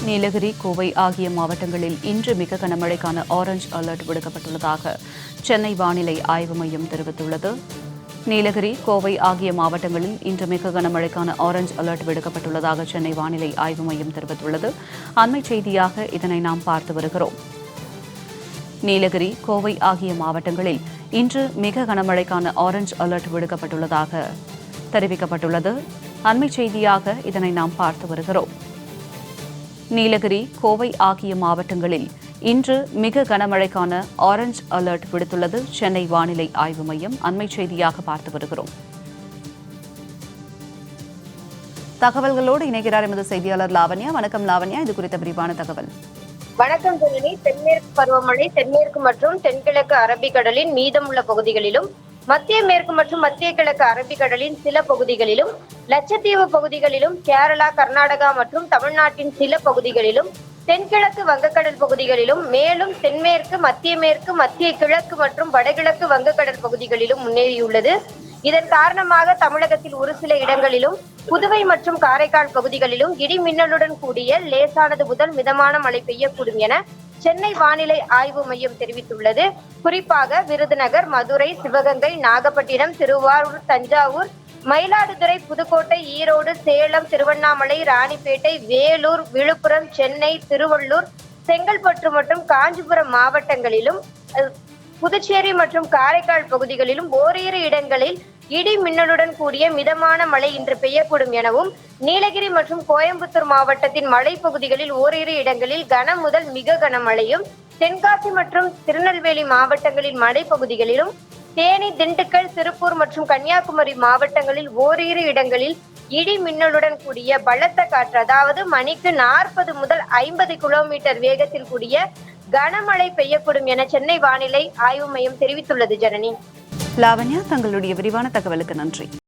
நீலகிரி, கோவை ஆகிய மாவட்டங்களில் இன்று மிக கனமழைக்கான ஆரஞ்ச் அலர்ட் விடுக்கப்பட்டுள்ளதாக சென்னை வானிலை ஆய்வு மையம் தெரிவித்துள்ளது. நீலகிரி, கோவை ஆகிய மாவட்டங்களில் இன்று மிக கனமழைக்கான ஆரஞ்ச் அலர்ட் விடுக்கப்பட்டுள்ளதாக சென்னை வானிலை ஆய்வு மையம் தெரிவித்துள்ளது. அண்மைச் செய்தியாக இதனை நாம் பார்த்து வருகிறோம். நீலகிரி, கோவை ஆகிய மாவட்டங்களில் இன்று மிக கனமழைக்கான ஆரஞ்ச் அலர்ட் விடுக்கப்பட்டுள்ளதாக தெரிவிக்கப்பட்டுள்ளது. அண்மைச் செய்தியாக இதனை நாம் பார்த்து வருகிறோம். நீலகிரி, கோவை ஆகிய மாவட்டங்களில் இன்று மிக கனமழைக்கான ஆரஞ்ச் அலர்ட் விடுத்துள்ளது சென்னை வானிலை ஆய்வு மையம். அண்மைச் செய்தியாக பார்த்து வருகிறோம். தகவல்களோடு இணைகிறார் எமது செய்தியாளர் லாவண்யா. வணக்கம் லாவண்யா, இது குறித்த விரிவான தகவல். வணக்கம் ஜனனி. தென்மேற்கு பருவமழை தென்மேற்கு மற்றும் தென்கிழக்கு அரபிக்கடலின் மீதமுள்ள பகுதிகளிலும், மத்திய மேற்கு மற்றும் மத்திய கிழக்கு அரபிக்கடலின் சில பகுதிகளிலும், லட்சத்தீவு பகுதிகளிலும், கேரளா, கர்நாடகா மற்றும் தமிழ்நாட்டின் சில பகுதிகளிலும், தென்கிழக்கு வங்கக்கடல் பகுதிகளிலும், மேலும் தென்மேற்கு, மத்திய மேற்கு, மத்திய கிழக்கு மற்றும் வடகிழக்கு வங்கக்கடல் பகுதிகளிலும் முன்னேறியுள்ளது. இதன் காரணமாக தமிழகத்தில் ஒரு சில இடங்களிலும், புதுவை மற்றும் காரைக்கால் பகுதிகளிலும் இடி மின்னலுடன் கூடிய லேசானது முதல் மிதமான மழை பெய்யக்கூடும் என சென்னை வானிலை ஆய்வு மையம் தெரிவித்துள்ளது. குறிப்பாக விருதுநகர், மதுரை, சிவகங்கை, நாகப்பட்டினம், திருவாரூர், தஞ்சாவூர், மயிலாடுதுறை, புதுக்கோட்டை, ஈரோடு, சேலம், திருவண்ணாமலை, ராணிப்பேட்டை, வேலூர், விழுப்புரம், சென்னை, திருவள்ளூர், செங்கல்பட்டு மற்றும் காஞ்சிபுரம் மாவட்டங்களிலும், புதுச்சேரி மற்றும் காரைக்கால் பகுதிகளிலும் ஓரிரு இடங்களில் இடி மின்னலுடன் கூடிய மிதமான மழை இன்று பெய்யக்கூடும் எனவும், நீலகிரி மற்றும் கோயம்புத்தூர் மாவட்டத்தின் மலைப்பகுதிகளில் ஓரிரு இடங்களில் கனம் முதல் மிக கனமழையும், தென்காசி மற்றும் திருநெல்வேலி மாவட்டங்களின் மலைப்பகுதிகளிலும், தேனி, திண்டுக்கல், திருப்பூர் மற்றும் கன்னியாகுமரி மாவட்டங்களில் ஓரிரு இடங்களில் இடி மின்னலுடன் கூடிய பலத்த காற்று, அதாவது மணிக்கு 40 முதல் 50 கிலோமீட்டர் வேகத்தில் கூடிய கனமழை பெய்யக்கூடும் என சென்னை வானிலை ஆய்வு மையம் தெரிவித்துள்ளது. ஜனனி. லாவண்யா, தங்களுடைய விரிவான தகவலுக்கு நன்றி.